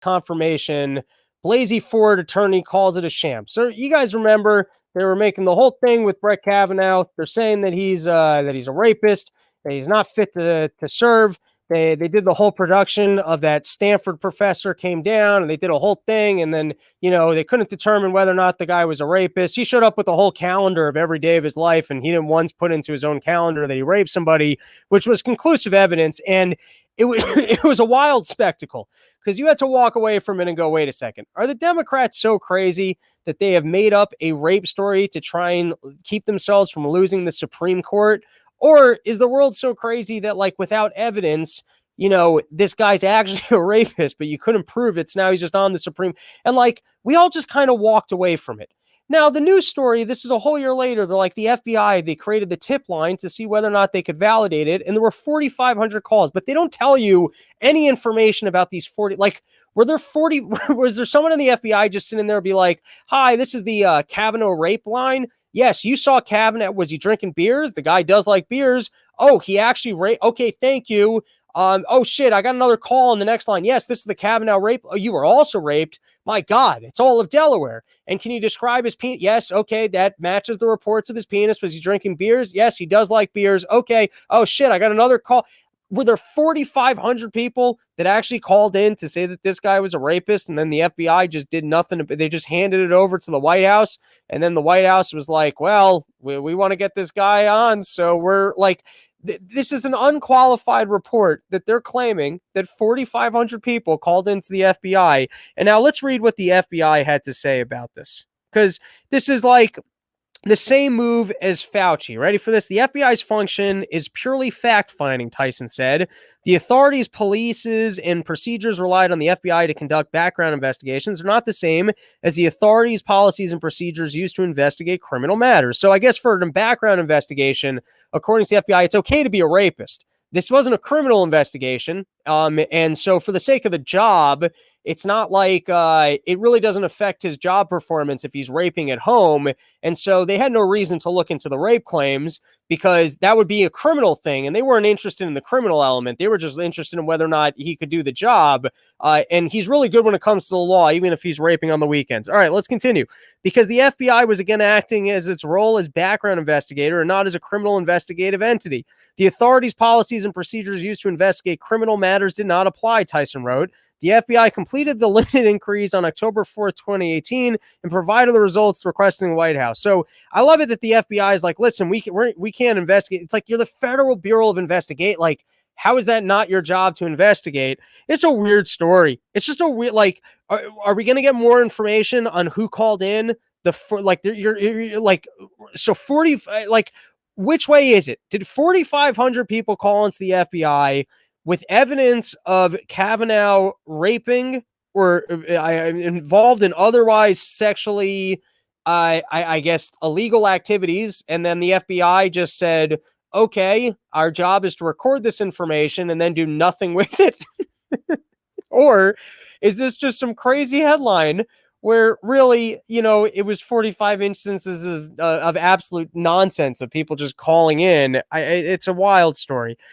confirmation. Blasey Ford attorney calls it a sham. So you guys remember they were making the whole thing with Brett Kavanaugh. They're saying that he's a rapist, that he's not fit to serve. They did the whole production of that Stanford professor came down and they did a whole thing. And then, they couldn't determine whether or not the guy was a rapist. He showed up with a whole calendar of every day of his life. And he didn't once put into his own calendar that he raped somebody, which was conclusive evidence. And it was a wild spectacle because you had to walk away from it and go, wait a second. Are the Democrats so crazy that they have made up a rape story to try and keep themselves from losing the Supreme Court? Or is the world so crazy that, like, without evidence, this guy's actually a rapist, but you couldn't prove it. So now he's just on the Supreme. And, like, we all just kind of walked away from it. Now, the news story, this is a whole year later. They're like the FBI, they created the tip line to see whether or not they could validate it. And there were 4,500 calls, but they don't tell you any information about these 40. Like, was there someone in the FBI just sitting there be like, hi, this is the Kavanaugh rape line. Yes, you saw Kavanaugh. Was he drinking beers? The guy does like beers. Oh, he actually raped. Okay, thank you. Oh shit, I got another call on the next line. Yes, this is the Kavanaugh rape. Oh, you were also raped. My God, it's all of Delaware. And can you describe his penis? Yes, okay, that matches the reports of his penis. Was he drinking beers? Yes, he does like beers. Okay. Oh shit, I got another call. Were there 4,500 people that actually called in to say that this guy was a rapist, and then the FBI just did nothing? They just handed it over to the White House, and then the White House was like, well, we want to get this guy on, so we're like, this is an unqualified report that they're claiming that 4,500 people called into the FBI. And now let's read what the FBI had to say about this, because this is like the same move as Fauci. Ready for this? The FBI's function is purely fact-finding, Tyson said. The authorities' policies and procedures relied on the FBI to conduct background investigations are not the same as the authorities' policies and procedures used to investigate criminal matters. So I guess for a background investigation, according to the FBI, it's okay to be a rapist. This wasn't a criminal investigation. And so for the sake of the job, it's not like it really doesn't affect his job performance if he's raping at home. And so they had no reason to look into the rape claims because that would be a criminal thing. And they weren't interested in the criminal element. They were just interested in whether or not he could do the job. And he's really good when it comes to the law, even if he's raping on the weekends. All right, let's continue. Because the FBI was again acting as its role as background investigator and not as a criminal investigative entity. The authorities' policies and procedures used to investigate criminal matters did not apply, Tyson wrote. The FBI completed the limited inquiries on October 4th, 2018, and provided the results requested in the White House. So I love it that the FBI is like, listen, we can't investigate. It's like you're the Federal Bureau of Investigation. Like, how is that not your job to investigate? It's a weird story. It's just a weird, like, are we going to get more information on who called in? You're like, so 40, like, which way is it? Did 4,500 people call into the FBI with evidence of Kavanaugh raping or involved in otherwise sexually, I guess, illegal activities? And then the FBI just said, okay, our job is to record this information and then do nothing with it. Or is this just some crazy headline where really, it was 45 instances of absolute nonsense of people just calling in? It's a wild story.